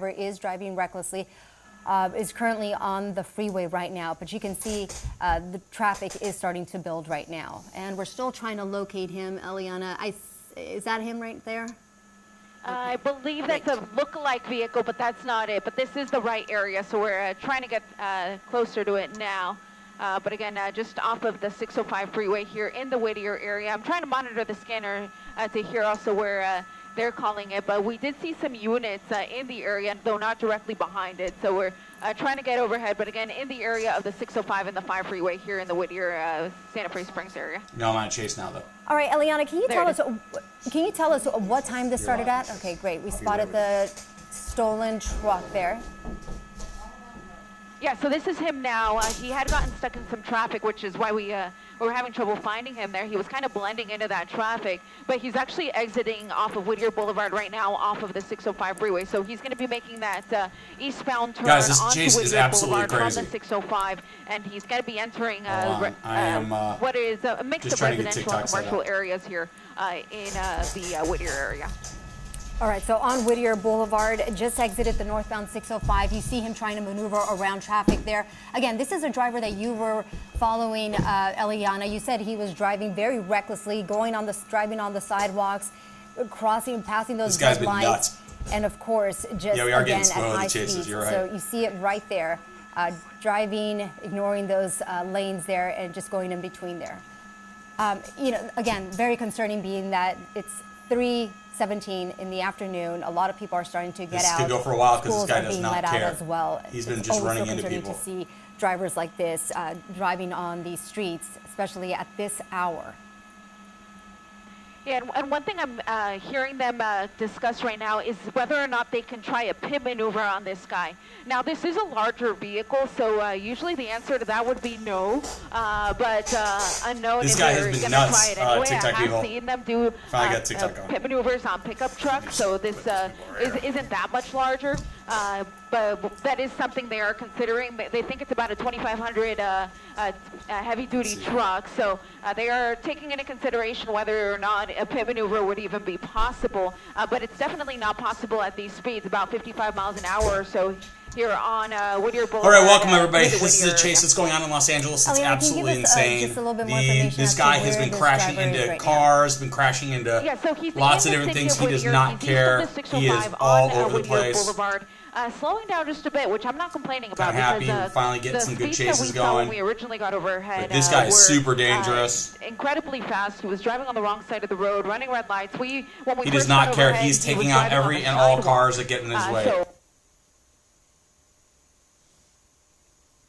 driver is driving recklessly. Is currently on the freeway right now, but you can see the traffic is starting to build right now. And we're still trying to locate him. Eliana, is that him right there? I believe that's a look-alike vehicle, but that's not it. But this is the right area, so we're trying to get closer to it now. But again, just off of the 605 freeway here in the Whittier area. I'm trying to monitor the scanner to hear also where they're calling it, but we did see some units in the area, though not directly behind it. So we're trying to get overhead, but again, in the area of the 605 and the 5 freeway here in the Whittier, Santa Fe Springs area. No, I'm on a chase now, though. All right, Eliana, can you tell us what time this started at? Okay, great. We spotted the stolen truck there. Yeah, so this is him now. He had gotten stuck in some traffic, which is why we were having trouble finding him there. He was kind of blending into that traffic, but he's actually exiting off of Whittier Boulevard right now off of the 605 freeway. So he's going to be making that eastbound turn onto Whittier Boulevard from the 605, and he's going to be entering what is a mix of residential and commercial areas here in the Whittier area. All right, so on Whittier Boulevard, just exited the northbound 605. You see him trying to maneuver around traffic there. Again, this is a driver that you were following, Eliana. You said he was driving very recklessly, driving on the sidewalks, passing those red lights. And of course, just again at high speeds. So you see it right there, driving, ignoring those lanes there and just going in between there. Again, very concerning being that it's 3:17 in the afternoon. A lot of people are starting to get out. This could go for a while because this guy does not care. As well. He's been just running into people. To see drivers like this driving on these streets, especially at this hour. Yeah, and one thing I'm hearing them discuss right now is whether or not they can try a pit maneuver on this guy. Now, this is a larger vehicle, so usually the answer to that would be no. But unknown this if guy they're has been going to nuts. try it anyway. TikTok I have people. seen them do pit maneuvers on pickup trucks, so this isn't that much larger. But that is something they are considering. They think it's about a 2,500 heavy-duty truck, so they are taking into consideration whether or not a pit maneuver would even be possible. But it's definitely not possible at these speeds, about 55 miles an hour or so here on Whittier Boulevard. All right, welcome everybody. This is a chase that's going on in Los Angeles. It's absolutely insane. Just a little bit more information this guy has been crashing into cars, been crashing into lots of different things. He does not care. He is all over the place. Boulevard. Slowing down just a bit, which I'm not complaining about. I'm happy we're finally getting some good chases going. When we originally got overhead, but this guy is super dangerous. Incredibly fast. He was driving on the wrong side of the road, running red lights. He does not care. He's taking out every and all cars that get in his way.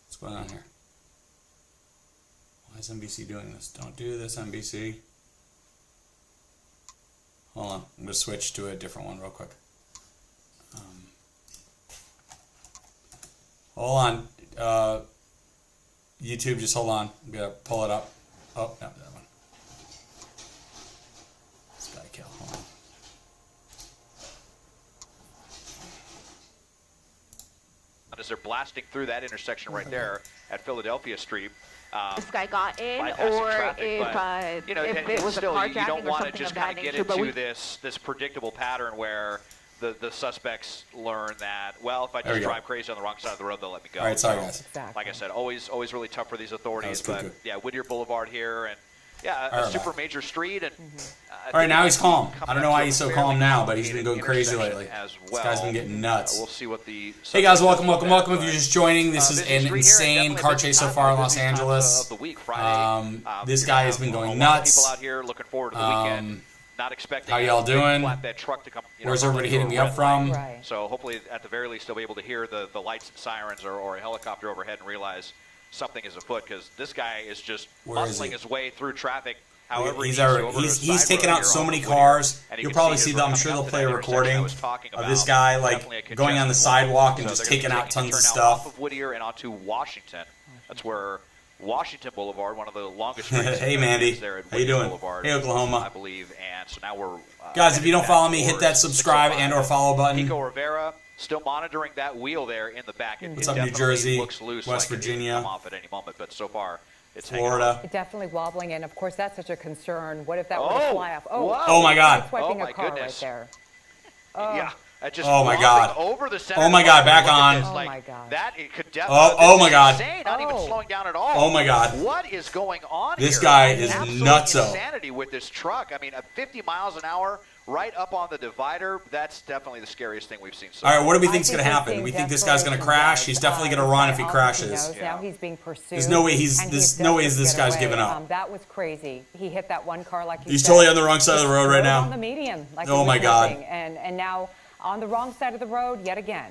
What's going on here? Why is NBC doing this? Don't do this, NBC. Hold on. I'm going to switch to a different one real quick. Hold on. YouTube, just hold on. I'm going to pull it up. Oh, no, that one. This guy kill. Hold on. As they're blasting through that intersection right there at Philadelphia Street. This guy got in, or traffic, if it was still, a carjacking you don't want to or just something kind of get into this predictable pattern where the suspects learn that, well, if I just drive crazy on the wrong side of the road, they'll let me go. All right, sorry, guys. Exactly. Like I said, always really tough for these authorities. But yeah, Whittier Boulevard here, and a super major street. And all right, now he's calm. I don't know why he's so calm now, but he's been going crazy lately. This guy's been getting nuts. We'll see what the hey guys, welcome. If you're just joining, this is an insane car chase so far in Los Angeles. This guy has been going nuts. People out here looking forward to the weekend. Not expecting how y'all doing? Truck to come, where's everybody hitting me up from? Right. So hopefully, at the very least, they'll be able to hear the lights and sirens or a helicopter overhead and realize something is afoot, because this guy is just muscling his way through traffic. However, he's taken out so many cars. You'll probably see them. I'm sure they'll play a recording of this guy like going on the sidewalk and just taking out tons of stuff. Off of Whittier and onto Washington. That's where Washington Boulevard, one of the longest streets. Hey, Mandy. How you doing? Boulevard, hey, Oklahoma. I believe. And so now we're guys. If you don't follow me, hit that subscribe and/or follow button. Pico Rivera still monitoring that wheel there in the back. What's up, New Jersey, looks loose, West Virginia, come off at any moment, but so far it's Florida. Definitely wobbling, and of course that's such a concern. What if that were to fly off? Oh my God! Swiping a car right there. Yeah. Just Oh my God. Over the center Oh my God, back on. Oh my God. That it could definitely. Oh my God. Insane, not even slowing down at all. Oh my God. What is going on This here? guy is Absolute nutso. insanity with this truck. I mean, at 50 miles an hour, right up on the divider. That's definitely the scariest thing we've seen. So All right, what do we think is I going to think happen? he's We think this seeing guy's going to crash. He's definitely going to run if he crashes. Now he's being pursued. There's no way he's and this. he No way doesn't this get guy's away. giving up. That was crazy. He hit that one car like you He's said. totally on the wrong side of the road right Drove now. on the median, like Oh he my was God. hoping. And now on the wrong side of the road yet again.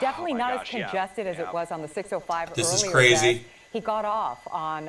Definitely my not gosh, as congested as it was on the 605 This is earlier crazy. today. He got off on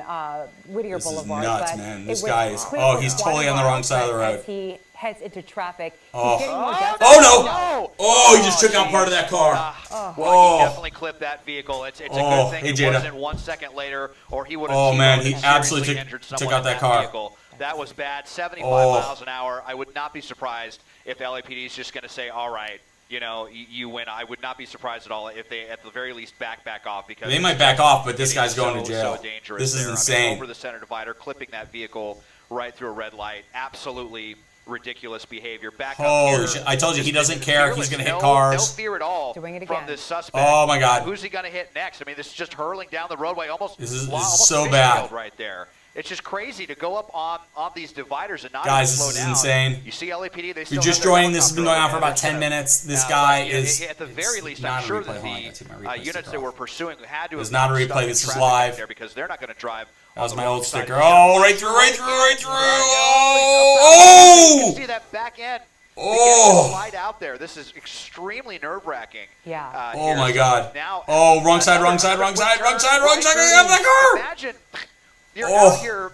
Whittier This is Boulevard. nuts, but man. it This was guy is- quick oh, with he's quite totally a on the while, wrong side of the but road. As he heads into traffic, Oh. he's getting more desperate. Oh no! Oh, he just took out part of that car. Well, he definitely clipped that vehicle. It's a Oh, good thing hey, it Jada. wasn't 1 second later, or he would have. Oh, man, he seriously absolutely injured took someone out in that car. Vehicle. That was bad. 75 Oh. miles an hour. I would not be surprised if LAPD is just going to say, "All right, you know, you win." I would not be surprised at all if they, at the very least, back off because They might back off, but this it guy's is going to so jail. dangerous This is there. I mean, insane. over the center divider, clipping that vehicle right through a red light. Absolutely ridiculous behavior. Back up Holy here. shit. I told you he Just doesn't care if he's fearless. going to hit No cars. fear at all Doing it from again. this suspect. Oh, my God. Who's he going to hit next? I mean, this is just hurling down the roadway, almost. This is almost so fish bad. field right there. It's just crazy to go up on these dividers and not Guys, even slow this is down. insane. You see LAPD, they If still you're just have their joining, this has been going on for about 10 helicopter minutes. This overhead. guy But is. at the very it's least, not I'm a sure replay. that Hold on, I gotta take my the replay units sticker that off. were pursuing had to It's have not a been replay, stuck in this is traffic live. there because they're not going to drive. That was on my the old wrong side. sticker. He's got Oh, right through, right through, right through. You can Oh! see that back end. Oh! Slide out there. This is extremely nerve-wracking. Yeah. Oh my God. Now, Oh, wrong side, wrong side, wrong side, wrong side, wrong side. Get out of that car! Imagine you're Oh. out here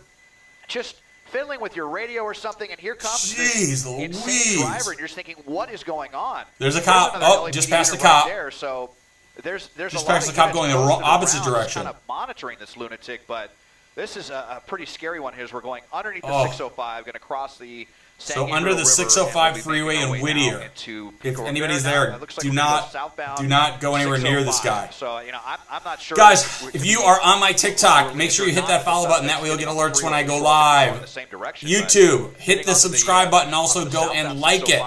just fiddling with your radio or something, and here comes Jeez this Louise. insane driver, and you're just thinking, what is going on? There's a cop. another Oh, LAPD just past the unit right cop. there, so there's Just a lot past of the cop units going the posted opposite around just direction. kind of monitoring this lunatic, but this is a pretty scary one here as we're going underneath the Oh. 605, going to cross the So San under Gabriel the River, 605 and we'll be freeway making our in way now Whittier. into If Pico anybody's Rivera. there, It looks like do we're gonna go not southbound go anywhere near this guy. 605. So, you know, I'm not sure. Guys, if if you are on my TikTok, make sure you hit that follow button. That way you'll get alerts when I go live. YouTube, hit the subscribe button. Also go and like it.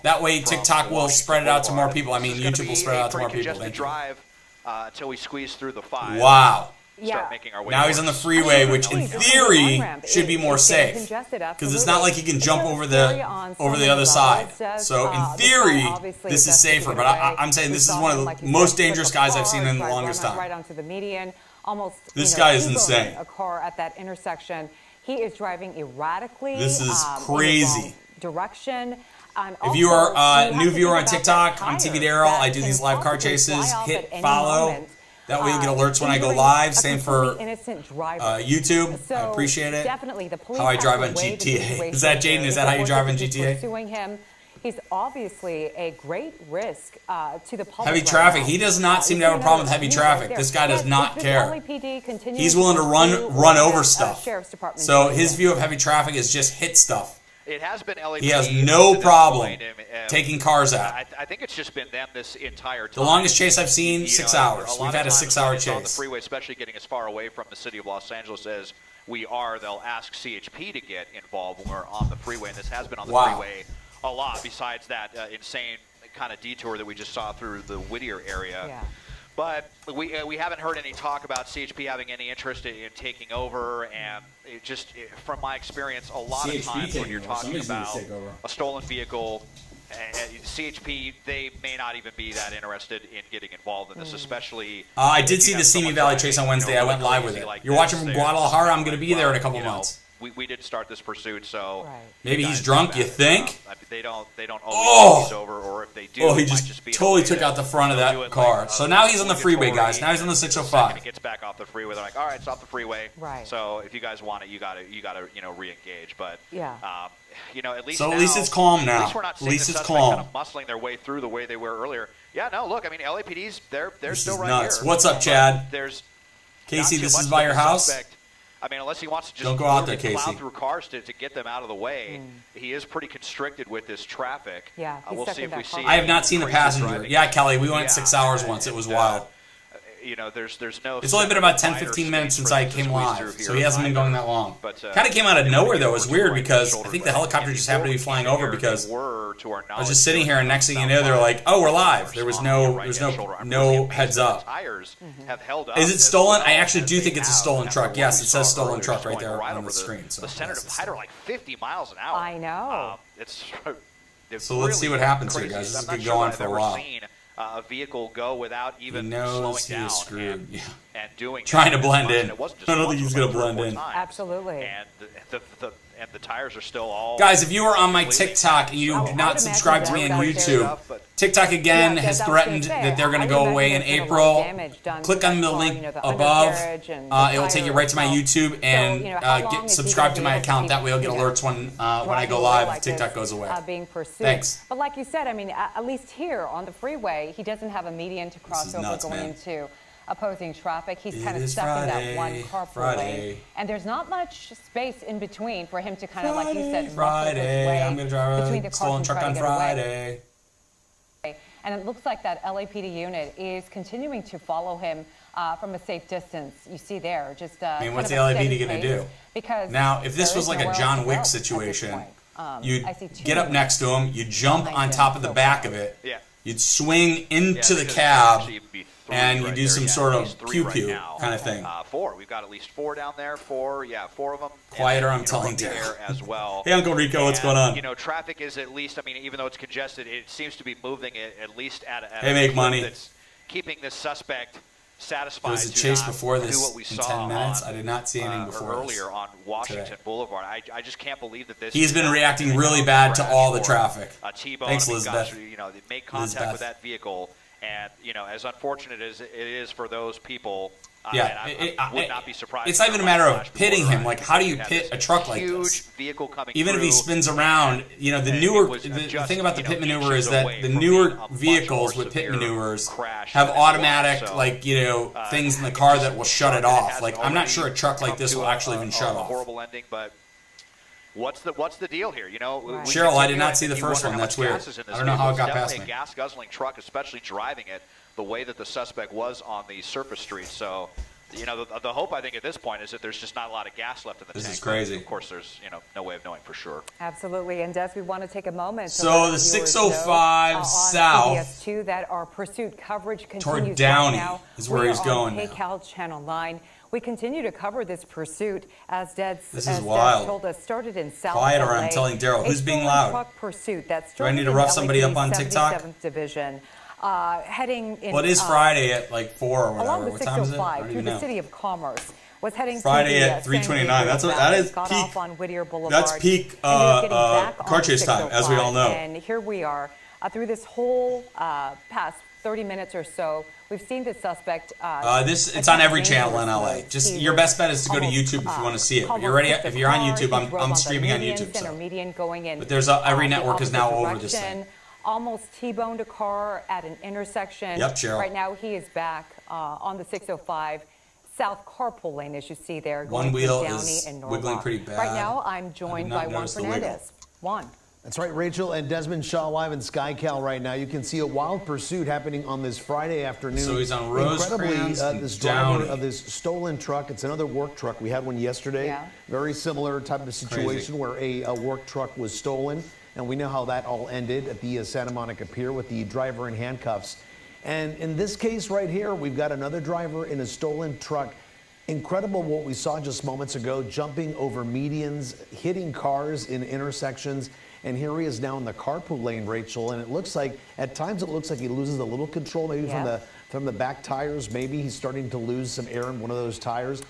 That way TikTok will spread it out to more people. I mean, YouTube will spread it out to more people. Thank you. Drive until we squeeze through the 5. Wow. Start making our way Now he's on the freeway, which in theory should be more safe, because it's not like he can jump over the other side. So in theory, this is safer. But I'm saying this is one of the most dangerous guys I've seen in the longest time. Right onto the median, almost. This guy is insane. A car at that intersection. He is driving erratically. This is in the crazy. wrong direction. And If you also, are you a have new to viewer on think about TikTok, that I'm TV tire Daryl. I that do can these live car possibly chases. fly off at Hit any follow. moment. That way you'll get alerts when I go Injuring live. a Same for completely innocent driver. YouTube. So I appreciate it. Definitely, the police How I have drive to on weigh the GTA. situation Is that Jaden? here. Is that how you If drive on the GTA? Pursuing him, he's obviously a great risk to the public. Heavy right traffic. now. He does not seem You to have a see problem with another heavy view right traffic. there. This guy does Yes, not this care. LAPD continues He's willing to run over that, stuff. Sheriff's Department So does. his view of heavy traffic is just hit stuff. It has been LAPD. He has no up to this problem point, taking cars out. I think it's just been them this entire time. The longest chase I've seen, You 6 know, hours. lot We've of had a times 6-hour when it's on the chase. freeway, especially getting as far away from the city of Los Angeles as we are, they'll ask CHP to get involved when we're on the freeway, and this has been on the freeway a lot, besides that insane kind of detour that we just saw through the Whittier area. Yeah. But we haven't heard any talk about CHP having any interest in taking over, and it just, from my experience, a lot of CHP times when taking you're over. talking Somebody's gonna about take over. a stolen vehicle, CHP, they may not even be that interested in getting involved in this, especially. I if did you see have the Simi someone Valley driving, chase on Wednesday. I went really live with crazy it. like You're watching this, from they're Guadalajara. I'm like, going to be there in a couple you know, months. We did start this pursuit, so Right. Maybe he's guys drunk, know you that. think? They don't always Oh! get these over, or if they do, Oh, he it might just be in a totally way took that out the front of they'll that do it car. like, So now he's on the freeway, obligatory, guys. Now he's on the and the second 605. it gets back off the freeway, they're like, all right, stop the freeway. Right. So if you guys want it, you got to re-engage. But Yeah. at least So now, at least it's calm now. At least we're not At seeing least the it's suspect calm. kind of muscling their way through the way they were earlier. Yeah, no, look, I mean, LAPD's they're This still is right nuts. here. What's up, But Chad? There's Casey, not too this much is by that your the house? suspect- I mean, unless he wants to just Don't go out there, literally plow Casey. through cars to get them out of the way, he is pretty constricted with this traffic. Yeah, he's we'll stuck see in if we that see. car. I have not seen the crazy passenger. driving. Yeah, Kelly, we went Yeah, 6 hours once. It was wild. you know, there's no. It's only been about 10, 15 minutes since I came live, so he hasn't been going that long. Kind of came out of nowhere, though. It was weird because I think the helicopter just happened to be flying over because I was just sitting here, and next thing you know, they're like, "Oh, we're live." There was no heads up. Is it stolen? I actually do think it's a stolen truck. Yes, it says stolen truck right there on the screen. So the center of height are like 50 miles an hour. I know. So let's see what happens here, guys. This is going to go on for a while. A vehicle go without even slowing down and doing trying to blend in. I don't think he's going to blend in. Absolutely. And the tires are still all. Guys, if you are on my TikTok and you do not subscribe to me on YouTube, TikTok again has threatened that they're going to go away in April. Click on the link above. It will take you right to my YouTube and subscribe to my account. That way you'll get alerts when I go live. TikTok goes away. Thanks. But like you said, I mean, at least here on the freeway, he doesn't have a median to cross over going into opposing traffic. He's kind of stuck in that one carpool lane. And there's not much space in between for him to kind of, like you said, Friday. I'm going to drive a stolen truck on Friday. And it looks like that LAPD unit is continuing to follow him from a safe distance. You see there, just I mean, what's the LAPD going to do? Because now, if this was like a John Wick situation, you'd get up next to him, you'd jump on top of the back of it, you'd swing into the cab, and you do some sort of pew-pew kind of thing. We've got at least 4 down there. 4 of them. Quieter, I'm telling you. As well. Hey, Uncle Rico, what's going on? You know, traffic is at least, I mean, even though it's congested, it seems to be moving at least at a make money. That's keeping this suspect satisfied. There was a chase before this in 10 minutes. I did not see anything before earlier on Washington Boulevard. I just can't believe that this. He's been reacting really bad to all the traffic. Thanks, Elizabeth. You know, they made contact with that vehicle. And, you know, as unfortunate as it is for those people, I would not be surprised. It's not even a matter of pitting him. Like, how do you pit a truck like this? Vehicle coming even if he spins around, you know, the newer, the thing about the pit maneuver is that the newer vehicles with pit maneuvers have automatic, like, you know, things in the car that will shut it off. Like, I'm not sure a truck like this will actually even shut off. Horrible ending, but what's the deal here? You know, Cheryl, I did not see the first one. That's weird. I don't know how it got past me. A gas guzzling truck, especially driving it the way that the suspect was on the surface street. So, you know, the hope I think at this point is that there's just not a lot of gas left in the tank. This is crazy. Of course, there's no way of knowing for sure. Absolutely, and Des, we want to take a moment. So the 605 south CBS2 that our pursuit coverage continues toward Downey right now. is where he's going. PayCal Channel 9. We continue to cover this pursuit as Des told us started in South Quieter, LA. I'm telling Daryl. Who's being loud? Truck pursuit that do I need to rough somebody up on TikTok? 77th Division. Heading in, well, it is Friday at like 4 or whatever. Along the what time is it? 605 through the City of Commerce. Was heading Friday to at 3:29. That is got peak. Off on Whittier Boulevard. That's peak car chase time, as we all know. And here we are through this whole past 30 minutes or so. We've seen the suspect. It's on every channel in LA. Just your best bet is to go to YouTube if you want to see it. If you're ready, if you're on YouTube, I'm streaming on YouTube. So. But there's every network is now over this thing. Almost T-boned a car at an intersection. Yep, Cheryl. Right now he is back on the 605 South carpool lane, as you see there. One wheel is wiggling pretty bad. Right now I'm joined by Juan Fernandez. Juan. That's right, Rachel and Desmond Shaw live in SkyCal right now. You can see a wild pursuit happening on this Friday afternoon. So he's on Rosecrans and this Downey. driver of this stolen truck, it's another work truck. We had one yesterday. Yeah. Very similar type of situation where a work truck was stolen. And we know how that all ended at the Santa Monica Pier with the driver in handcuffs. And in this case right here, we've got another driver in a stolen truck. Incredible what we saw just moments ago, jumping over medians, hitting cars in intersections. And here he is now in the carpool lane, Rachel. And it looks like, at times it looks like he loses a little control, maybe from the back tires. Maybe he's starting to lose some air in one of those tires.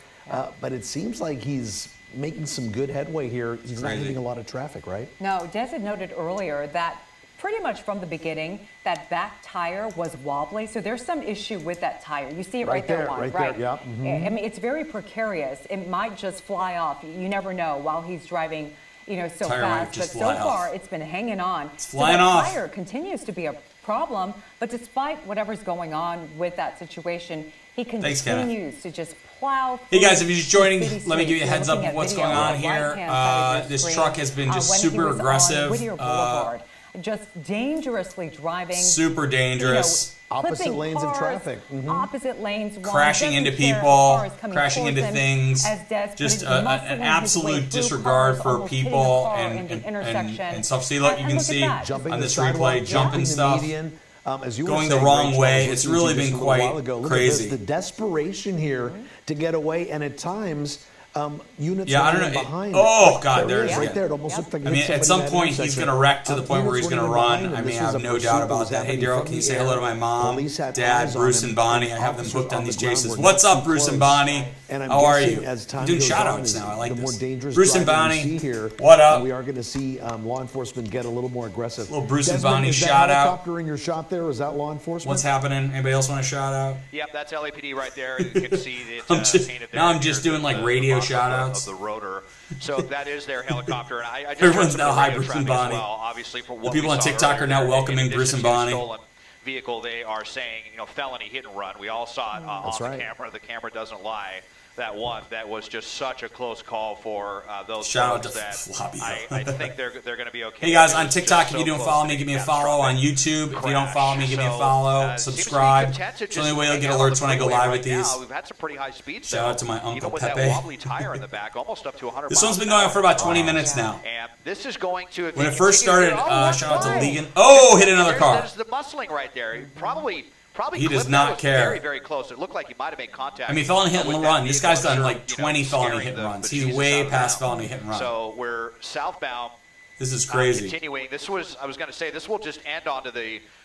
But it seems like he's making some good headway here. He's not hitting a lot of traffic, right? No, Des had noted earlier that pretty much from the beginning, that back tire was wobbly. So there's some issue with that tire. You see it right there, Juan, right there, yeah. I mean, it's very precarious. It might just fly off. You never know while he's driving, you know, so fast. But so far, it's been hanging on. It's flying off. The tire continues to be a problem. But despite whatever's going on with that situation, he continues to just plow. Hey guys, if you're just joining, let me give you a heads up of what's going on here. This truck has been just super aggressive. Just dangerously driving. Super dangerous. Opposite lanes of traffic. Opposite lanes. Crashing into people, crashing into things. Just an absolute disregard for people and stuff. See, look, you can see on this replay, jumping stuff. Going the wrong way. It's really been quite crazy. The desperation here to get away, and at times, units I don't know. behind. Oh God, there it is. Right there. It almost looked like. I mean, at some point he's going to wreck to the point where he's going to run. I mean, I have no doubt about that. Hey, Daryl, can you say hello to my mom, Dad, Bruce, and Bonnie? I have them hooked on these chases. What's up, Bruce and Bonnie? How are you? I'm doing shout-outs now. I like this. Bruce and Bonnie, what up? We are going to see law enforcement get a little more aggressive. Little Bruce and Bonnie shout out. Helicopter in your shot there? Is that law enforcement? What's happening? Anybody else want to shout out? Yep, that's LAPD right there. You can see it painted there. Now I'm just doing like radio shout outs. Of the rotor. So that is their helicopter. And I just Everyone's now hi, Bruce and Bonnie. Well, obviously, for what the people on TikTok are now welcoming Bruce and Bonnie. Vehicle, they are saying, felony hit and run. We all saw it on the camera. The camera doesn't lie. That one, that was just such a close call for those shout folks out to that Floppy. I think they're going to be okay. Hey guys, on TikTok, if you don't follow me, give me a follow. On YouTube, if you don't follow me, give me a follow. Subscribe. It's the only way you'll get alerts when I go live with these. We've had some pretty high speeds. Shout out to my uncle with Pepe. That wobbly tire in the back, almost up to 100 This one's been going on for about 20 minutes now. And this is going to. When it first started, shout out to Legan. Oh, hit another car. There's the muscling right there. Probably he does not care. Very, very close. It looked like he might have made contact. I mean, felony hit and run. This guy's done like 20 felony hit and runs. He's way past felony hit and run. So we're southbound. This is crazy. Continuing. I was going to say, this will just end onto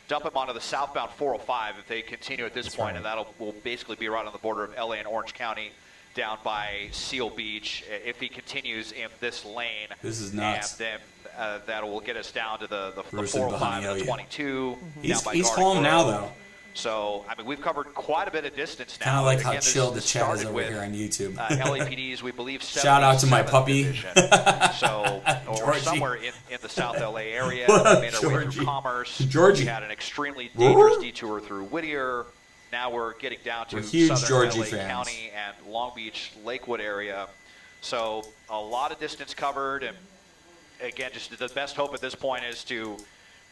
dump him onto the southbound 405 if they continue at this point, and will basically be right on the border of LA and Orange County, down by Seal Beach. If he continues in this lane, this is nuts. And then that will get us down to the 405 and the 22. He's calm now, though. So, I mean, we've covered quite a bit of distance now. Kind of like how chill the chat is over here on YouTube. LAPDs, we believe, shout out to my puppy. So, or somewhere in the South LA area. What up, we made our way through Commerce. Georgie. We had an extremely dangerous detour through Whittier. Now we're getting down to southern LA County and Long Beach, Lakewood area. So, a lot of distance covered. And again, just the best hope at this point is to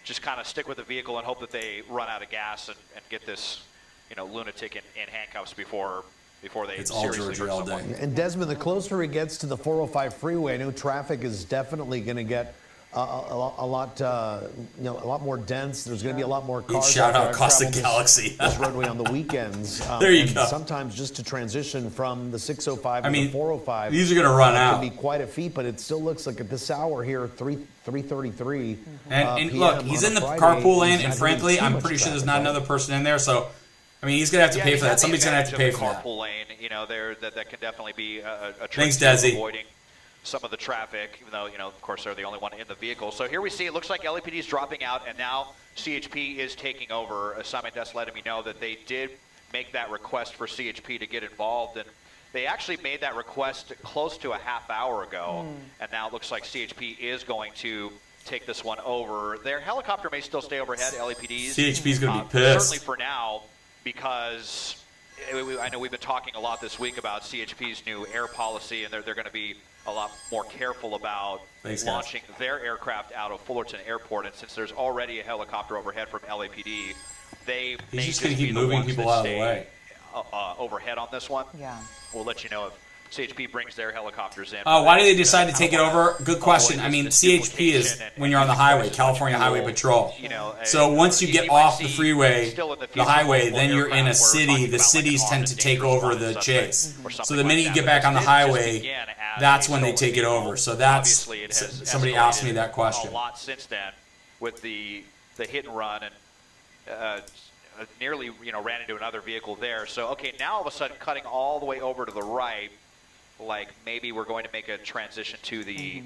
just kind of stick with the vehicle and hope that they run out of gas and get this, lunatic in handcuffs before they it's all seriously Georgia hurt all someone. day. And Desmond, the closer he gets to the 405 freeway, I know traffic is definitely going to get a lot more dense. There's going to be a lot more cars. Shout out Costa Galaxy. This roadway on the weekends. There you go. Sometimes just to transition from the 605 to the 405. These are going to run out. It can be quite a feat, but it still looks like at this hour here, 3:33. And look, he's in the carpool lane, and frankly, I'm pretty sure there's not another person in there. So, I mean, he's going to have to pay for that. Somebody's going to have to pay for that. Carpool lane, that can definitely be a Thanks, trick Desi. avoiding some of the traffic, even though, of course, they're the only one in the vehicle. So here we see, it looks like LAPD is dropping out, and now CHP is taking over. Simon Des letting me know that they did make that request for CHP to get involved, and they actually made that request close to a half hour ago, and now it looks like CHP is going to take this one over. Their helicopter may still stay overhead, LAPD's. CHP is going to be pissed. Certainly for now, because I know we've been talking a lot this week about CHP's new air policy, and they're going to be a lot more careful about launching their aircraft out of Fullerton Airport. And since there's already a helicopter overhead from LAPD, they may just going to keep moving people out of the way. Overhead on this one. Yeah. We'll let you know if CHP brings their helicopters in. Why did they decide to take it over? Good question. I mean, CHP is when you're on the highway, California Highway Patrol. So once you get off the freeway, the highway, then you're in a city. The cities tend to take over the chase. So the minute you get back on the highway, that's when they take it over. So that's, somebody asked me that question. A lot since then with the hit and run, and nearly ran into another vehicle there. So okay, now all of a sudden cutting all the way over to the right, like maybe we're going to make a transition to the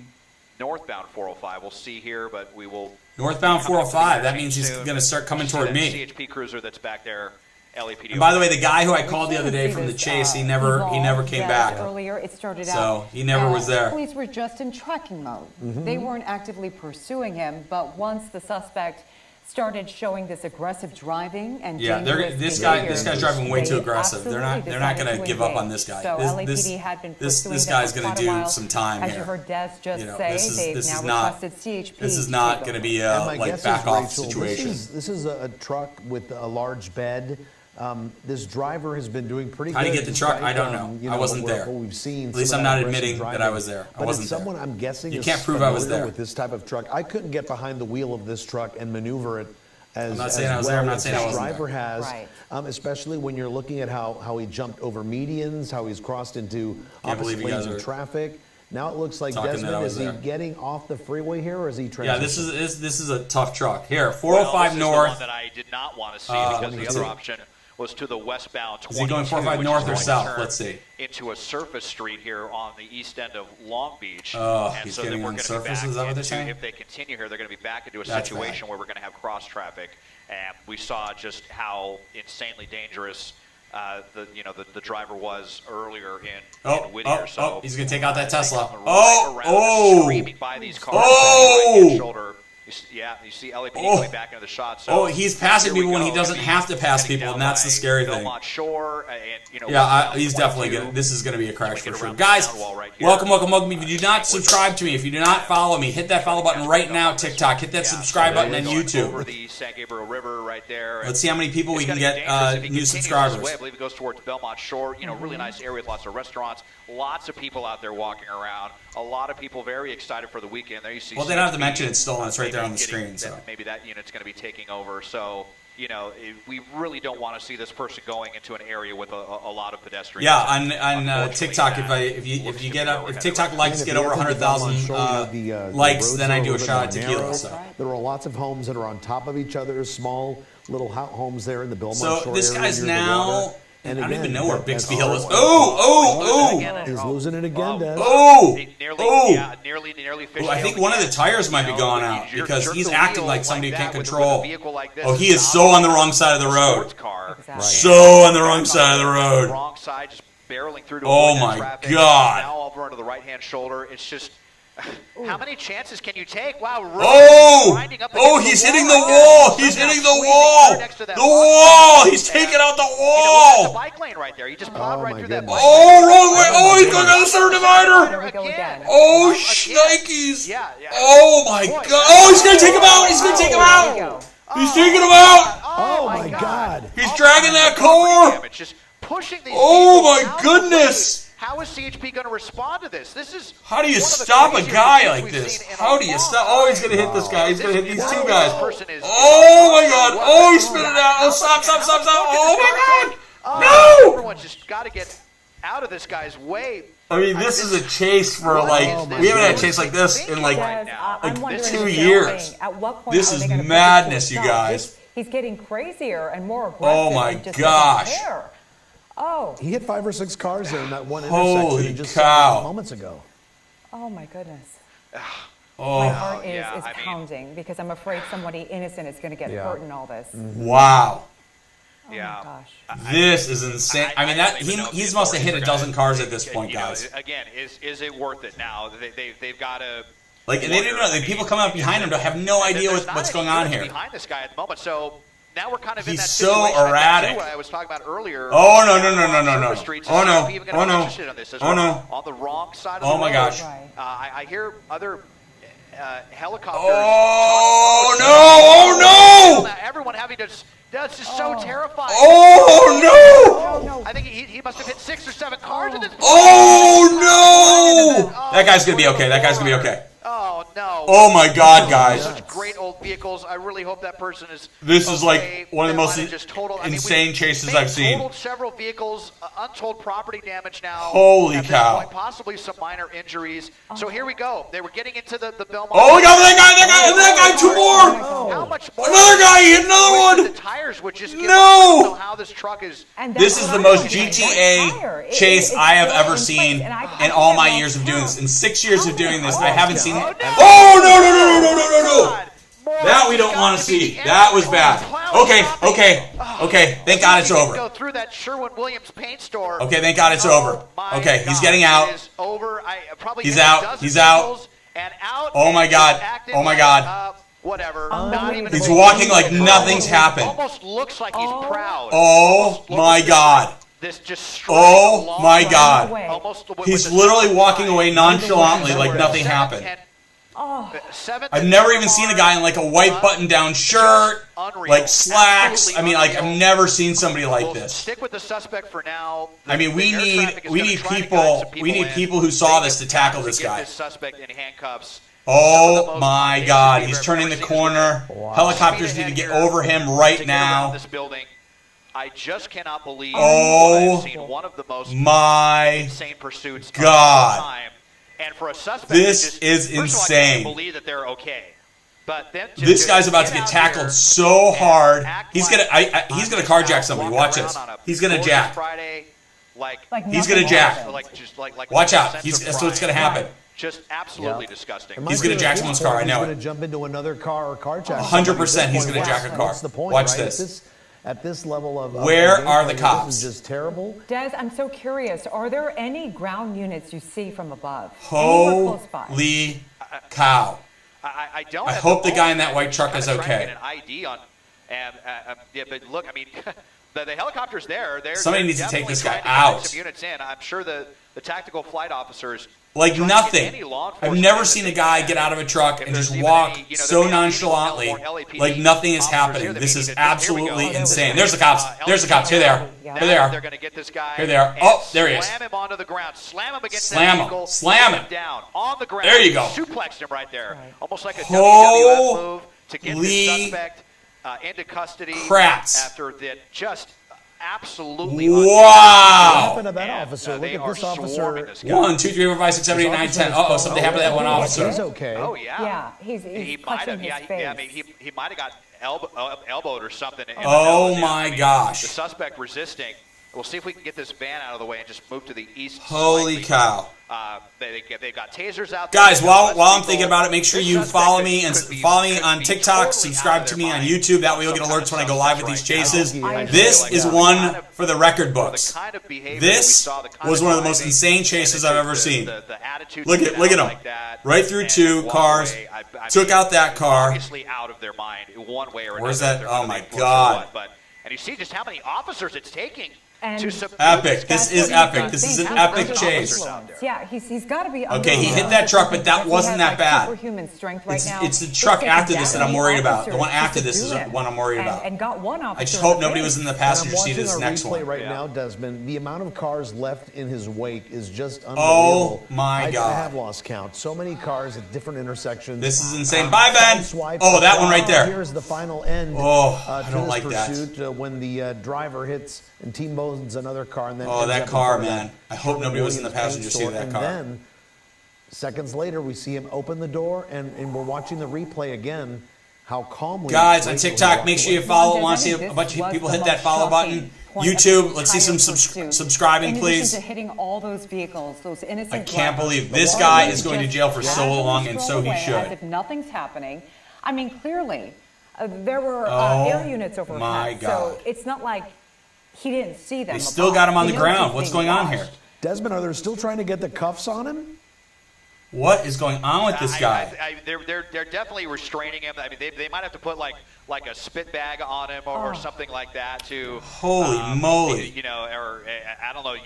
northbound 405. We'll see here, but we will. Northbound 405. That means he's going to start coming toward me. CHP cruiser that's back there. LAPD. And by the way, the guy who I called the other day from the chase, he never came back. Earlier, it started out. So he never was there. Police were just in tracking mode. They weren't actively pursuing him, but once the suspect started showing this aggressive driving and Yeah, this guy's driving way too aggressive. They're not going to give up on this guy. So LAPD had been pursuing this guy's going to do some time here. As here. you heard Des just say, they've now requested CHP. This is not going to be a back off situation. This is a truck with a large bed. This driver has been doing pretty good. How to get the truck? I don't know. I wasn't there. What we've seen. At least I'm not admitting that I was there. I wasn't there. Someone I'm guessing you can't prove I was there with this type of truck. I couldn't get behind the wheel of this truck and maneuver it as I'm not saying I was there. I'm not saying I wasn't there. The driver has, especially when you're looking at how he jumped over medians, how he's crossed into opposite lanes of traffic. Now it looks like Desmond, is he getting off the freeway here, or is he transitioning? Yeah, this is a tough truck. Here, 405 north. This is the one that I did not want to see because the other option was to the westbound 22. Is he going 405 north or south? Let's see. Into a surface street here on the east end of Long Beach. Oh, and he's so getting on surface? Is that what they're saying? If they continue here, they're going to be back into a situation where we're going to have cross traffic. And we saw just how insanely dangerous the driver was earlier in Whittier. So he's going to take out that Tesla. Screaming by these cars. Shoulder. You see LAPD going back into the shot. So he's passing people when he doesn't have to pass people, and that's the scary thing. Shore, he's definitely good. This is going to be a crash for sure. Guys, welcome. If you do not subscribe to me, if you do not follow me, hit that follow button right now, TikTok. Hit that subscribe button on YouTube. Over the San Gabriel River right there. Let's see how many people we can get new subscribers. I believe it goes towards Belmont Shore. Really nice area with lots of restaurants. Lots of people out there walking around. A lot of people very excited for the weekend. There you see. Well, they don't have to mention it's stolen. It's right there on the screen. So maybe that unit's going to be taking over. So we really don't want to see this person going into an area with a lot of pedestrians. Yeah, on TikTok, if TikTok likes get over 100,000 likes, then I do a shot of tequila. So there are lots of homes that are on top of each other, small little homes there in the Belmont Shore area. So this guy's now. And I don't even know where Bixby Hill is. He's losing it again, Des. Nearly I think one of the tires might be going out because he's acting like somebody who can't control. He is so on the wrong side of the road. So on the wrong side of the road. Wrong side, just barreling through to my God. Now over onto the right-hand shoulder. It's just... How many chances can you take? Wow, he's hitting the wall. He's hitting the wall. The wall. He's taking out the wall. The bike lane right there. He just plowed right through that bike lane. Wrong way. He's going on the center divider. There we go again. Shnikes. Oh, my God. He's going to take him out. He's taking him out. Oh, my God. He's dragging that car. Just pushing these my goodness. How is CHP going to respond to this? How do you stop a guy like this? How do you stop? Oh, he's going to hit this guy. He's going to hit these two guys. Oh, my God. Oh, he's spinning out. Oh, stop. Oh, my God. No! Everyone's just got to get out of this guy's way. I mean, this is a chase for, we haven't had a chase like this in, 2 years. At what point this is madness, you guys. He's getting crazier and more aggressive. Oh, my gosh. Oh. He hit 5 or 6 cars there in that one Holy intersection just cow. moments ago. Oh, my goodness. Oh. My heart is pounding because I'm afraid somebody innocent is going to get hurt in all this. Wow. Oh, my gosh. This is insane. I mean, he must have hit a dozen cars at this point, guys. Again, is it worth it now? They've got to... they don't even know. The people coming up behind him don't have no idea what's going on here. Behind this guy at the moment, so... Now we're kind of in He's that so situation erratic. I was talking about earlier. Oh, no. Oh, no. On the wrong side of the road. Oh, my gosh. I hear other helicopters. Oh, no. Everyone having to... That's just so terrifying. Oh, no. I think he must have hit 6 or 7 cars in this. Oh, no. That guy's going to be okay. Oh, no. Oh, my God, guys. Such great old vehicles. I really hope that person is This is one of the most insane chases I've seen. Totaled several vehicles, untold property damage now. Holy cow. Possibly some minor injuries. So here we go. They were getting into the Belmont. Oh, look out that guy, 2 more. How much more? Another guy, he hit another one. The tires would just give up how this truck is. This is the most GTA chase I have ever seen in all my years of doing this. In 6 years of doing this, I haven't seen... Oh, no. That we don't want to see. That was bad. Okay. Thank God it's over. Go through that Sherwin-Williams paint store. Okay, thank God it's over. Okay, he's getting out. He's out. And out. And out. Oh, my God. whatever. Not even. He's walking like nothing's happened. Almost looks like he's proud. Oh my God. This just. Oh my God. Almost He's literally walking away nonchalantly like nothing happened. I've never even seen a guy in like a white button-down shirt, like slacks. I mean, like I've never seen somebody like this. Stick with the suspect for now. I mean, we need people who saw this to tackle this guy. Suspect in handcuffs. Oh my God, he's turning the corner. Helicopters need to get over him right now. This building. I just cannot believe oh I've seen one of the most insane pursuits God. of all time. And for a suspect, this is insane. I can't believe that they're okay. But then this guy's about to get tackled so hard. He's gonna carjack somebody. Watch this. He's gonna jack. He's gonna jack. Watch out. That's what's gonna happen. Just absolutely disgusting. He's gonna jack someone's car. I know it. He's gonna jump into another car or carjack. 100%. He's gonna jack a car. What's the point? Watch right? this. At this level of where are the cops? This is just terrible. Des, I'm so curious. Are there any ground units you see from above? Holy cow! I don't. I hope the guy in that white truck is okay. An ID on, and yeah, but look, I mean, the helicopter's there. Somebody needs to take this guy out. Some units in. I'm sure the tactical flight officers. Like nothing. I've never seen a guy get out of a truck and just walk so nonchalantly, like nothing is happening. This is absolutely insane. There's the cops. There's the cops. Here they are. Here they are. They're going to get this guy. Here they are. Oh, there he is. Slam him onto the ground. Slam him against that vehicle. Slam him. Down on the ground. There you go. Suplexed him right there. Almost like a WWF move to get the suspect into custody. Craps. After that just absolutely wow. What happened to that officer? Look at this officer. 1, 2, 3, 4, 5, 6, 7, 8, 9, 10. Uh-oh, something happened to that one officer. He's okay. Oh, yeah. Yeah, he's clutching his face. I mean, he might have got elbowed or something. Oh, my gosh. The suspect resisting. We'll see if we can get this van out of the way and just move to the east. Holy cow. They've got tasers out there. Guys, while I'm thinking about it, make sure you follow me on TikTok, subscribe to me on YouTube. That way you'll get alerts when I go live with these chases. This is one for the record books. This was one of the most insane chases I've ever seen. Look at him. Right through 2 cars. Took out that car. Where's that? Oh my God. And you see just how many officers it's taking. Epic. This is epic. This is an epic chase. Yeah, he's got to be. Okay, he hit that truck, but that wasn't that bad. It's the truck after this that I'm worried about. The one after this is the one I'm worried about. And got one officer. I just hope nobody was in the passenger seat of this next one. Right now, Desmond, the amount of cars left in his wake is just unbelievable. Oh my God! I have lost count. So many cars at different intersections. This is insane. Bye, Ben. Oh, that one right there. Here's the final end. Oh, I don't like pursuit, that. When the driver hits and T-bones another car, and then that car, man! I hope nobody was in the passenger seat of that car. And then seconds later, we see him open the door, and we're watching the replay again. How calmly. Guys, on TikTok, make sure you follow. Want to see a bunch of people hit that follow button? YouTube, let's see some subscribing, please. Hitting all those vehicles, those innocent. I can't believe this guy is going to jail for so long, and so he should. As if nothing's happening. I mean, clearly, there were air units overhead. My God. So it's not like he didn't see them. They still got him on the ground. What's going on here? Desmond, are they still trying to get the cuffs on him? What is going on with this guy? They're definitely restraining him. I mean, they might have to put like a spit bag on him or something like that to. Holy moly! You know, or I don't know.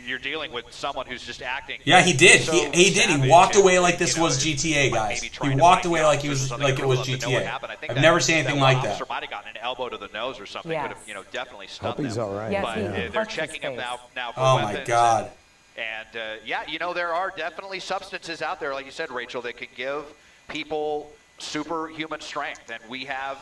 You're dealing with someone who's just acting. Yeah, he did. He did. He walked away like this was GTA, guys. He walked away like it was GTA. I've never seen anything like that. Might have gotten an elbow to the nose or something. Would have definitely stunned him. Hope he's all right. Yes, but they're checking him now for oh weapons. My God. And there are definitely substances out there, like you said, Rachel, that can give people superhuman strength, and we have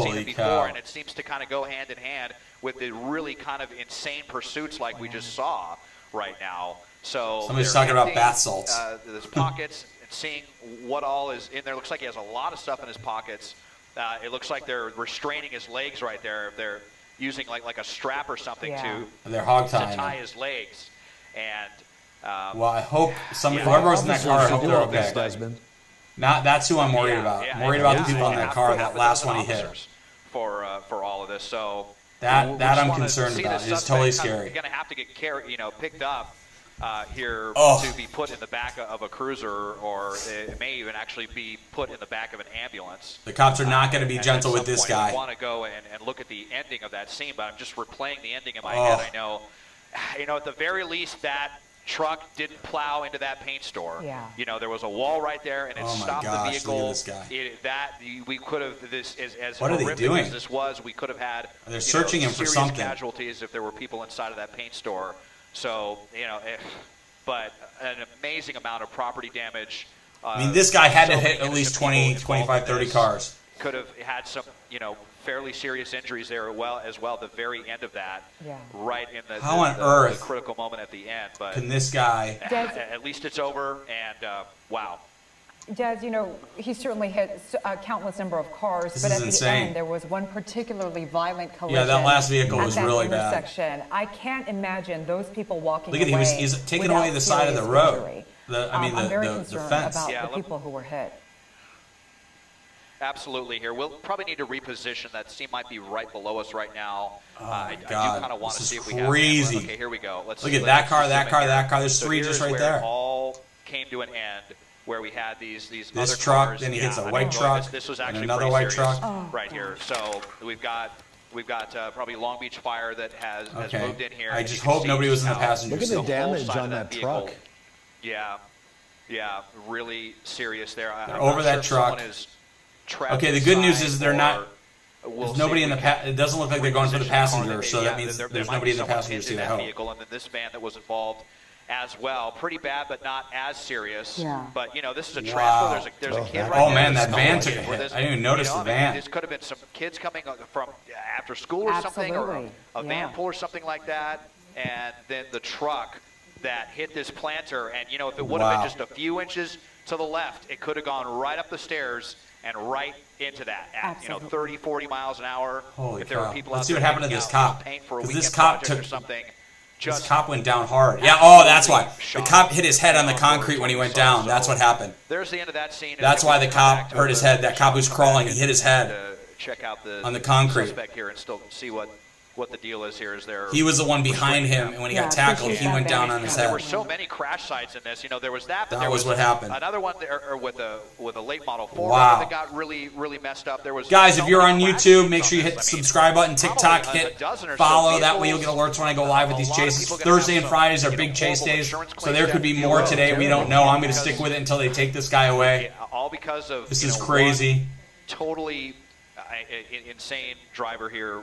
seen it before, and it seems to kind of go hand in hand with the really kind of insane pursuits like we just saw right now. So somebody's talking about bath salts. There's pockets, and seeing what all is in there. Looks like he has a lot of stuff in his pockets. It looks like they're restraining his legs right there. They're using like a strap or something to tie his legs. And well, I hope whoever was in that car, I hope they're okay. That's who I'm worried about. I'm worried about the people in that car. That last one he hit. For all of this, so that I'm concerned about. It's totally scary. Going to have to get picked up. here to be put in the back of a cruiser, or it may even actually be put in the back of an ambulance. The cops are not going to be gentle with this guy. I want to go and look at the ending of that scene, but I'm just replaying the ending in my head. I know, at the very least, that truck didn't plow into that paint store. Yeah. There was a wall right there, and it stopped the vehicle. Look at this guy. We could have, as what are they horrific doing? as this was, we could have had They're searching him for something. Casualties if there were people inside of that paint store. So, but an amazing amount of property damage. I mean, this guy had to hit at least 20, 25, 30 cars. Could have had some, fairly serious injuries there as well. The very end of that, right in the How on earth the critical moment at the end. But can this guy? At least it's over, and wow. Des, he certainly hit a countless number of cars, but at the end there was one particularly violent collision. Yeah, that last vehicle was really bad. Intersection. I can't imagine those people walking away. Look at he's taking away the side of the road. I'm very the concerned fence. about the people who were hit. Absolutely here. We'll probably need to reposition. That scene might be right below us right now. I do kind of want to see if we have crazy. Okay, here we go. Look at that car, that car, that car. There's three just right there. It all came to an end where we had these this other truck, cars. then he hits a white truck, this was and actually another white truck. Right here. So we've got probably Long Beach Fire that has moved in here. I just hope nobody was in the passenger seat. Look at the damage on that truck. Yeah, really serious there. Over that truck. Okay, the good news is they're not. There's nobody in the. It doesn't look like they're going for the passenger, so that means there's nobody in the passenger seat. I hope. And then this van that was involved as well, pretty bad, but not as serious. Yeah. But this is a transfer. There's a kid right there. Oh man, that van took a hit. I didn't even notice the van. This could have been some kids coming from after school or something, or a van pull or something like that, and then the truck that hit this planter. And if it would have been just a few inches to the left, it could have gone right up the stairs and right into that at 30, 40 miles an hour. Holy if there cow. were people Let's out see what there happened to this cop. Because this cop took or something. This cop went down hard. Yeah. Oh, that's why the cop hit his head on the concrete when he went down. That's what happened. There's the end of that scene. That's why the cop hurt his head. That cop who's crawling, he hit his head check out on the concrete. Suspect here and still see what the deal is here. Is there? He was the one behind him, and when he got tackled, he went down on his head. There were so many crash sites in this. There was that. But that was what happened. Another one there with a late model 4 that got really messed up. There was. Guys, if you're on YouTube, make sure you hit the subscribe button. TikTok, hit follow. That way you'll get alerts when I go live with these chases. Thursday and Fridays are big chase days, so there could be more today. We don't know. I'm going to stick with it until they take this guy away. All because of this is crazy. Totally insane driver here.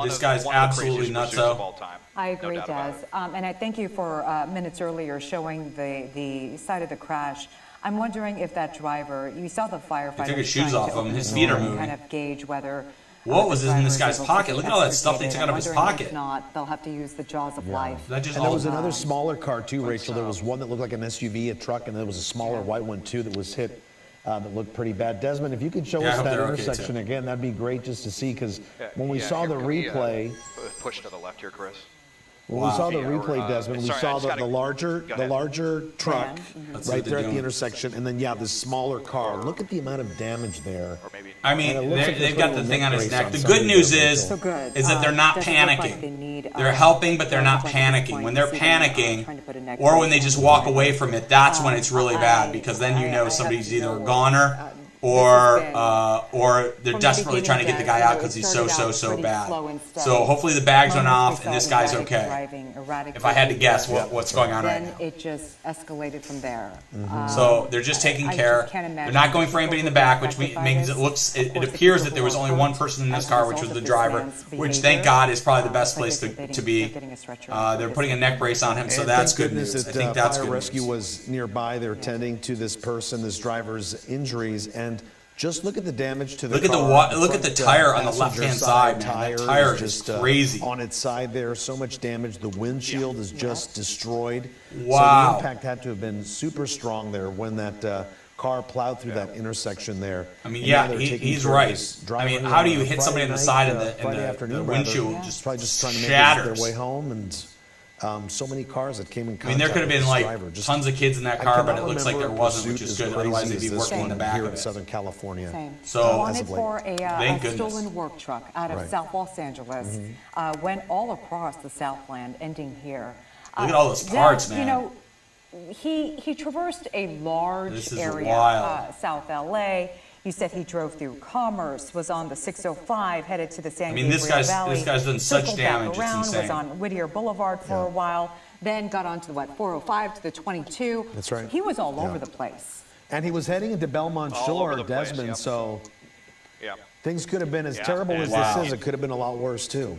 This guy's absolutely nuts of all time. I agree, Des. And I thank you for minutes earlier showing the side of the crash. I'm wondering if that driver, you saw the firefighter. They took his shoes off him. His feet are moving. Kind of gauge whether. What was in this guy's pocket? Look at all that stuff they took out of his pocket. If not, they'll have to use the jaws of life. And there was another smaller car too, Rachel. There was one that looked like an SUV, a truck, and there was a smaller white one too that was hit. That looked pretty bad. Desmond, if you could show us that intersection again, that'd be great just to see, because when we saw the replay... push to the left here, Chris. When we saw the replay, Desmond, we saw the larger truck right there at the intersection, and then, this smaller car. Look at the amount of damage there. I mean, they've got the thing on his neck. The good news is that they're not panicking. They're helping, but they're not panicking. When they're panicking, or when they just walk away from it, that's when it's really bad, because then you know somebody's either a goner, or they're desperately trying to get the guy out because he's so bad. So hopefully the bags went off and this guy's okay. If I had to guess what's going on right now. Then it just escalated from there. So they're just taking care. They're not going for anybody in the back, which means it appears that there was only one person in this car, which was the driver, which thank God is probably the best place to be. They're putting a neck brace on him, so that's good news. I think that's good news. Fire rescue was nearby. They're tending to this person, this driver's injuries, and just look at the damage to the car. Look at the tire on the left-hand side, man. That tire is just crazy. On its side there, so much damage. The windshield is just destroyed. Wow. So the impact had to have been super strong there when that car plowed through that intersection there. I mean, he's right. I mean, how do you hit somebody on the side and the windshield just trying to shatters? Make their way home, and so many cars that came in contact. I mean, there could have been like tons of kids in that car, but it looks like there wasn't, which is good. Otherwise, they'd be working in the back here of in it. Southern California. Same. So, wanted for a stolen work truck out of South Los Angeles. Went all across the Southland, ending here. Look at all those parts, man. You know, he traversed a large area, wild. South LA. He said he drove through Commerce, was on the 605, headed to the San Gabriel Valley. This guy's done such circled damage, back around, it's insane. was on Whittier Boulevard for a while, then got onto the 405 to the 22. That's right. He was all over the place. And he was heading into Belmont Shore, Desmond, so things could have been as terrible as this is. It could have been a lot worse, too.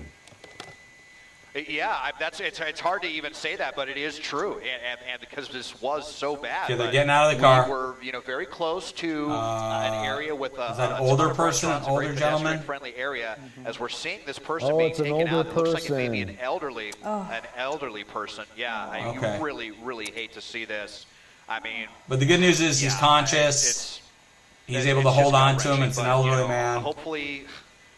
Yeah, it's hard to even say that, but it is true, and because this was so bad. Yeah, they're getting out of the car. We were, very close to an area with is that an older person, an older gentleman? Friendly area. As we're seeing this person being taken out, it looks like it may be an elderly person. Yeah, you really, really hate to see this. I mean, but the good news is he's conscious. He's able to hold on to him. It's an elderly man. Hopefully.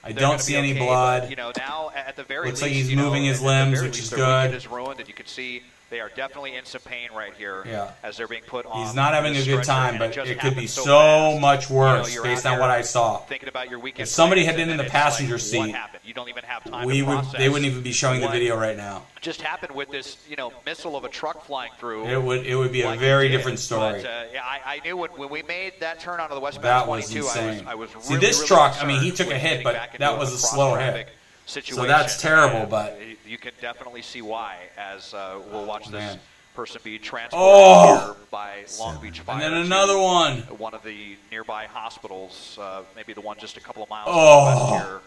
I don't see any blood. But, now at the very looks least, like he's moving his limbs, which is good. Is ruined, and you can see they are definitely in some pain right here as they're being put on. He's not having a good time, but it could be so much worse based on what I saw. Thinking about your weekend. If somebody had been in the passenger seat, you don't even have time they wouldn't even be showing the video right now. Just happened with this, missile of a truck flying through. It would be a very different story. But, I knew when we made that turn onto the westbound 22, insane. I was really, see, this truck, I mean, he took a hit, but that was a slow hit. Situation. So that's terrible, but you can definitely see why as we'll watch this person be transported here by Long Beach Fire. And then another one. One of the nearby hospitals, maybe the one just a couple of miles west here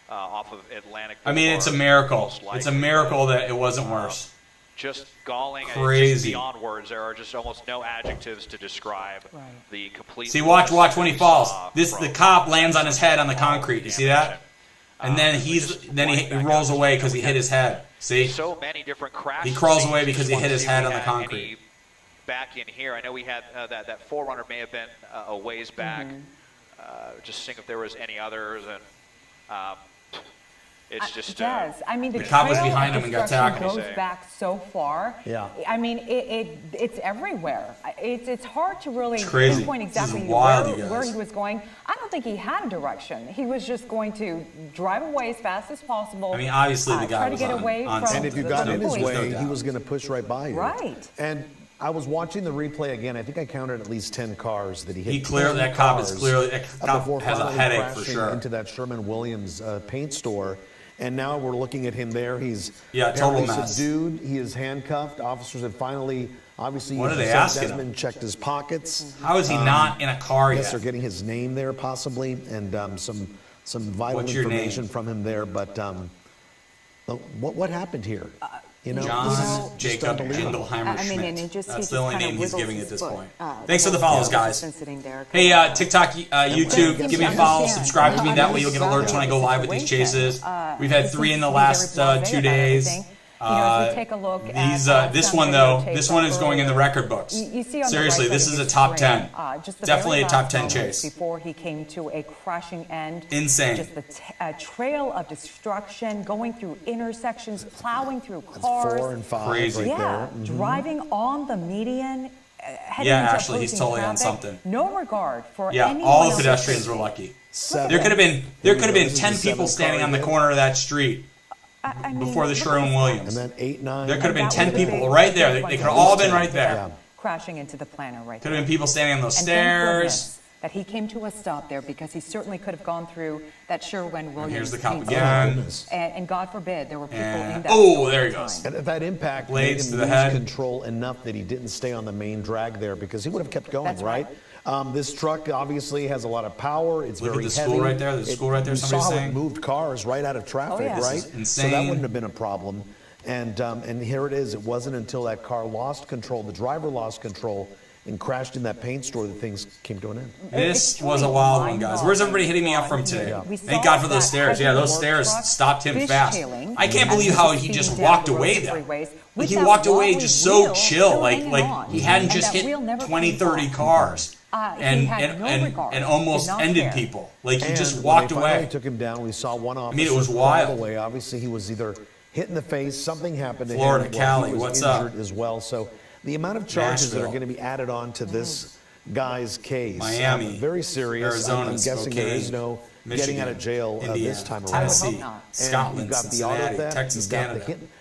off of Atlantic Boulevard. I mean, it's a miracle. It's a miracle that it wasn't worse. Just galling. Crazy. Just beyond words. There are just almost no adjectives to describe the complete. See, watch when he falls. The cop lands on his head on the concrete. You see that? And then he rolls away because he hit his head. See? So many different crashes. He crawls away because he hit his head on the concrete. Back in here, I know we had that Forerunner may have been a ways back. Just seeing if there was any others, and it's just. It does. I mean, the cop was behind him and got tackled. Goes back so far. Yeah. I mean, it's everywhere. It's hard to really crazy. pinpoint exactly where he was going. I don't think he had a direction. He was just going to drive away as fast as possible. I mean, obviously the guy was on and if you got in his way, no he was going to push right by you. Right. And I was watching the replay again. I think I counted at least 10 cars that he hit. That cop has a headache for sure. Into that Sherman-Williams paint store. And now we're looking at him there. He's total mess. Subdued. He is handcuffed. Officers have finally, obviously, what are they asking Desmond checked his pockets. How is he not in a car yet? Yes, they're getting his name there possibly, and some vital information from him there. But what happened here? John Jacob Jingleheimer Schmidt. I mean, that's the only name he's giving at this point. Thanks for the follows, guys. Hey, TikTok, YouTube, give me a follow, subscribe to me. That way you'll get alerts when I go live with these chases. We've had 3 in the last 2 days. If you take a look at this one is going in the record books. Seriously, this is a top 10. Definitely a top 10 chase. Before he came to a crashing end. Insane. Just a trail of destruction, going through intersections, plowing through cars. 4 and 5 crazy. right there. Driving on the median. Actually, he's totally on something. No regard for anyone all the pedestrians were lucky. 7. There could have been 10 people standing on the corner of that street. Before the Sherwin-Williams. And then 8, 9. There could have been 10 people right there. They could have all been right there. Yeah. Crashing into the planter right there. Could have been people standing on those stairs. That he came to a stop there because he certainly could have gone through that Sherwin-Williams. And here's the cop again. And God forbid there were people in that. Oh, there he goes. And that impact Blades made to him the head. lose control enough that he didn't stay on the main drag there because he would have kept going, That's right. This truck obviously has a lot of power. It's Look very at the heavy. school right there. The school right there. Somebody's saw saying it moved cars right out of traffic, right? This is insane. So that wouldn't have been a problem. And here it is. It wasn't until that car lost control, the driver lost control, and crashed in that paint store that things came to an end. This was a wild one, guys. Where's everybody hitting me up from today? Thank God for those stairs. Yeah, those stairs stopped him fast. I can't believe how he just walked away there. Like he walked away just so chill, like he hadn't just hit 20, 30 cars. And almost ended people. Like he just walked away. Took him down. We saw one officer. I mean, it was wild. Away. Obviously, he was either hit in the face, something happened to Florida, him. Cali, he was what's injured up? As well. So the amount of charges Nashville. that are going to be added on to this guy's case, Miami, very serious. Arizona, I'm guessing there is no Michigan, getting out of jail Indiana, this time around. Tennessee, And Scotland, you've got the Cincinnati, auto theft, Texas, you've got Canada,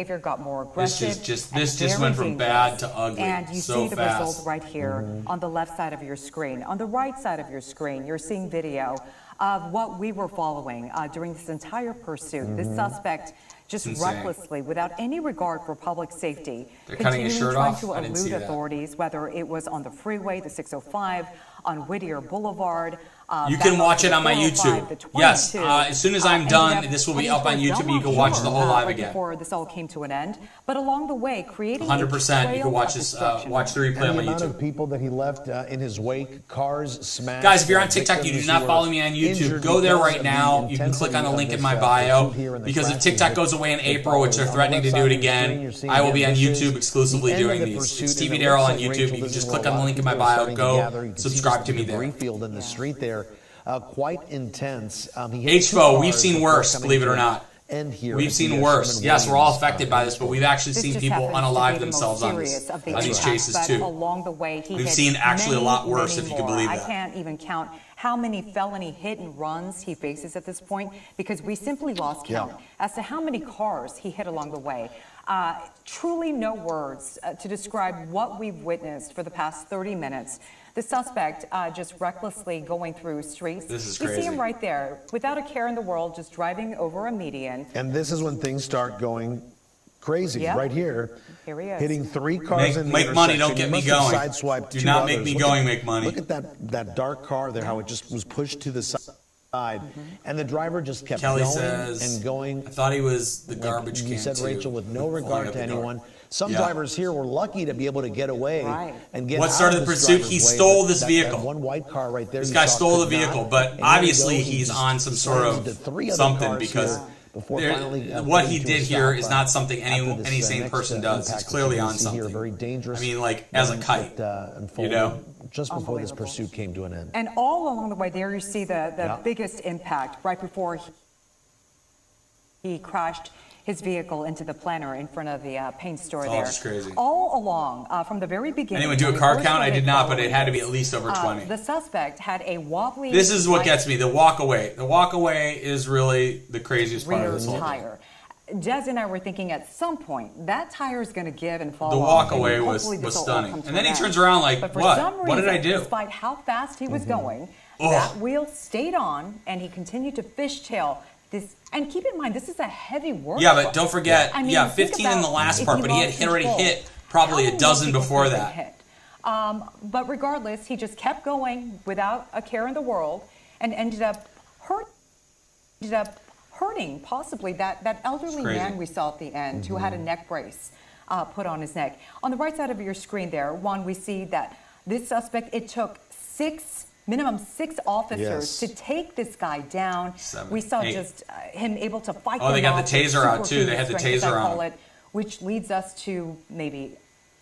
behavior got more aggressive. This just went from bad to ugly. And you so see the fast. result right here on the left side of your screen. On the right side of your screen, you're seeing video of what we were following during this entire pursuit. This suspect just recklessly, without any regard for public safety, continuing trying to elude authorities, whether it was on the freeway, the 605, on Whittier Boulevard, You can watch it on my YouTube. Yes, as soon as I'm done, this will be up on YouTube, and you can watch the whole live again. Before this all came to an end, but along the way, creating 100%. You can watch this, watch the replay on my the amount YouTube. of people that he left in his wake, cars smashed. Guys, if you're on TikTok, you do not follow me on YouTube. Go there right now. You can click on the link in my bio, because if TikTok goes away in April, which they're threatening to do it again, I will be on YouTube exclusively doing these. It's TV Daryl on YouTube. You can just click on the link in my bio. Go subscribe to me there. In the street there, quite intense. HFO, we've seen worse, believe it or not. We've seen worse. Yes, we're all affected by this, but we've actually seen people unalive themselves on these chases too. Along the way, we've seen actually a lot worse, if you can believe that. I can't even count how many felony hit and runs he faces at this point, because we simply lost count as to how many cars he hit along the way. Truly no words to describe what we've witnessed for the past 30 minutes. The suspect just recklessly going through streets. This is crazy. You see him right there, without a care in the world, just driving over a median. And this is when things start going crazy. Right here. Here he is. Hitting 3 cars in the Make money, don't get me going. Do not make me going, make money. Look at that dark car there, how it just was pushed to the side. And the driver just kept Kelly going says, and going. I thought he was the garbage can. You said, too. Rachel, with no regard to anyone. Some drivers here were lucky to be able to get away and get What started the pursuit? He stole this vehicle. That one white car right there. This guy stole the vehicle, but obviously he's on some sort of something, because what he did here is not something any sane person does. He's clearly on something. Very dangerous. I mean, like, as a kite, you know? Just before this pursuit came to an end. And all along the way there, you see the biggest impact right before he crashed his vehicle into the planter in front of the paint store there. Just crazy. All along, from the very beginning. Anyone do a car count? I did not, but it had to be at least over 20. The suspect had a wobbly... This is what gets me, the walk away. The walk away is really the craziest part of this whole thing. Des and I were thinking at some point that tire is going to give and fall off. The walk away was stunning. And then he turns around like, what? What did I do? Despite how fast he was going, that wheel stayed on, and he continued to fishtail this. And keep in mind, this is a heavy work. Yeah, but don't forget, 15 in the last part, but he had already hit probably a dozen before that. But regardless, he just kept going without a care in the world, and ended up hurting possibly that elderly man we saw at the end who had a neck brace put on his neck. On the right side of your screen there, Juan, we see that this suspect, it took minimum six officers to take this guy down. We saw just him able to fight. Oh, they got the taser out too. They had the taser on. Which leads us to maybe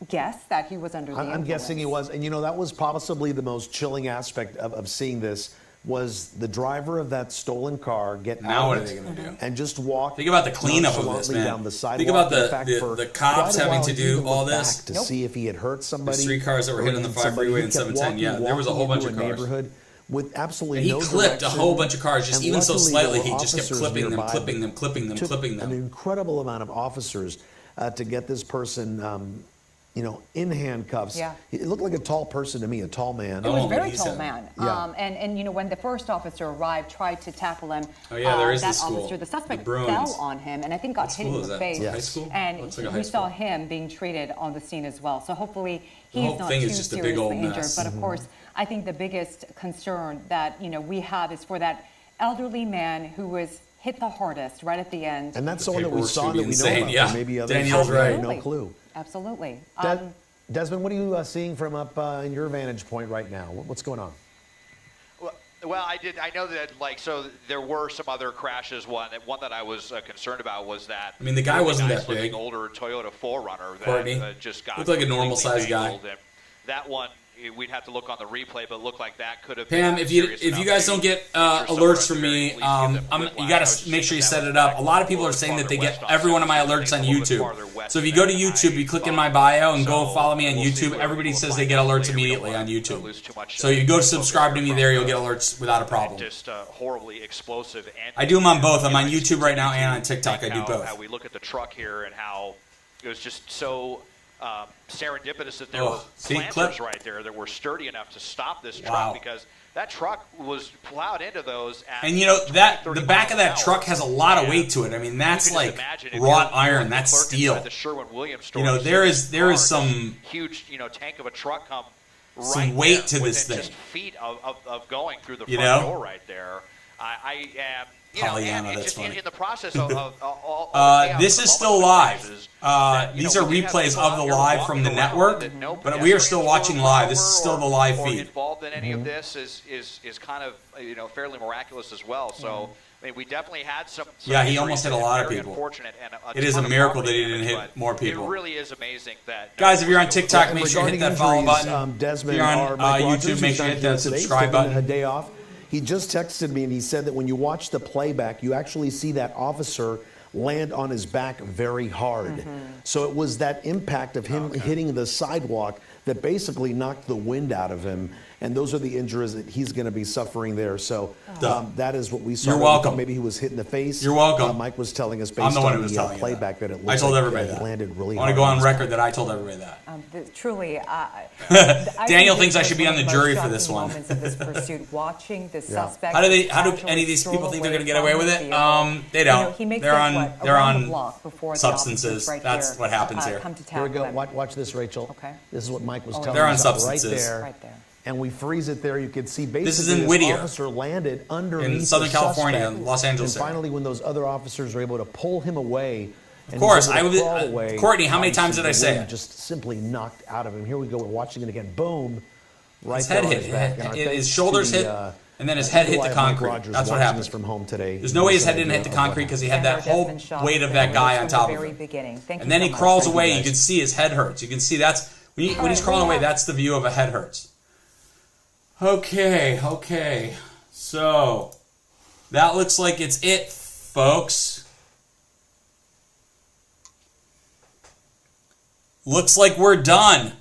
guess that he was under the influence. I'm guessing he was. And, you know, that was possibly the most chilling aspect of seeing this, was the driver of that stolen car get now out what are they going to do? And just walk. Think about the cleanup of this, man. Down the Think about the cops having to do all this. To see if he had hurt somebody. There's 3 cars that were hit on the 5 freeway and 710. Yeah, there was a whole bunch of cars. With absolutely and he no clipped a whole bunch of cars, just even so slightly, he just kept clipping them. An incredible amount of officers to get this person, in handcuffs. Yeah. It looked like a tall person to me, a tall man. It was a very tall man. And when the first officer arrived, tried to tackle him. Oh yeah, there is that this school. officer, the suspect fell on him, and I think got hit in the face. High school? And we saw him being treated on the scene as well. So hopefully he's not too seriously injured. But of course, I think the biggest concern that we have is for that elderly man who was hit the hardest right at the end. And that's someone that we saw that we know about. Yeah. Maybe Danielle's right. No clue. Absolutely. Desmond, what are you seeing from up in your vantage point right now? What's going on? Well, I know that, so there were some other crashes. One that I was concerned about was that. I mean, the guy wasn't that big. Older Toyota 4Runner that just got looked like a normal-sized guy. And that one, we'd have to look on the replay, but it looked like that could have. Pam, if you guys don't get alerts from me, you got to make sure you set it up. A lot of people are saying that they get every one of my alerts on YouTube. So if you go to YouTube, you click in my bio and go follow me on YouTube. Everybody says they get alerts immediately on YouTube. So you go subscribe to me there, you'll get alerts without a problem. Just horribly explosive. I do them on both. I'm on YouTube right now and on TikTok. I do both. How we look at the truck here and how it was just so serendipitous that there were planters right there that were sturdy enough to stop this truck because that truck was plowed into those. And the back of that truck has a lot of weight to it. I mean, that's like wrought iron. That's steel. The Sherwin-Williams there is some huge tank of a truck come some weight to this thing. Just feet of going through the You front know? door right there. I am, Pollyanna, and that's just funny. in the process of all this is still live. These are replays of the live from the network, but we are still watching live. This is still the live feed. Involved in any of this is kind of fairly miraculous as well. So I mean, we definitely had some Yeah, he almost hit a lot of very people. unfortunate and It is a miracle that he didn't hit more people. It really is amazing that Guys, if you're on TikTok, make sure you hit that follow button. Desmond, If you're on Mike YouTube, Rogers, make who's sure you not hit here that today, subscribe taking button. a day off. He just texted me and he said that when you watch the playback, you actually see that officer land on his back very hard. So it was that impact of him hitting the sidewalk that basically knocked the wind out of him. And those are the injuries that he's going to be suffering there. So that is what we saw. You're welcome. Maybe he was hit in the face. You're welcome. Mike was telling us I'm based the one on who was the telling you playback that it looked I told like everybody it that. landed really I hard. want to go on his record that I told everybody that. Truly, Daniel thinks I should be on the jury for this one. Moments of this pursuit, watching the suspect. How do any of these people think they're going to get away with it? They don't. They're on substances. That's what happens here. Here we go. Watch this, Rachel. Okay. This is what Mike was telling They're on us substances. Right there. And we freeze it there. You can see basically This is in Whittier, officer landed underneath in Southern the California, suspect. in Los Angeles And area. finally, when those other officers are able to pull him away, Of course, Courtney. How many times did I say it? Just simply knocked out of him. Here we go. We're watching it again. Boom! Right His there head on hit. his back. And our His thanks shoulders to hit, and then his head hit the Mike concrete. Rogers That's what watching happened. this from home today. There's no way his head didn't hit the concrete because he had that whole weight of that guy on top of him. And then he crawls away. You can see his head hurts. You can see that's when he's crawling away. That's the view of a head hurts. Okay. So that looks like it's it, folks. Looks like we're done.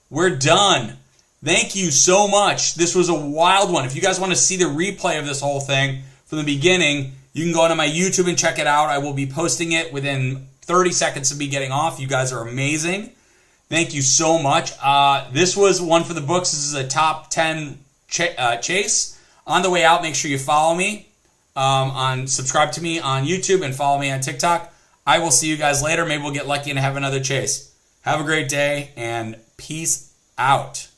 We're done. Thank you so much. This was a wild one. If you guys want to see the replay of this whole thing from the beginning, you can go to my YouTube and check it out. I will be posting it within 30 seconds of me getting off. You guys are amazing. Thank you so much. This was one for the books. This is a top 10 chase. On the way out, make sure you follow me. Subscribe to me on YouTube and follow me on TikTok. I will see you guys later. Maybe we'll get lucky and have another chase. Have a great day and peace out.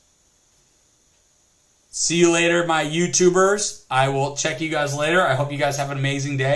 See you later, my YouTubers. I will check you guys later. I hope you guys have an amazing day.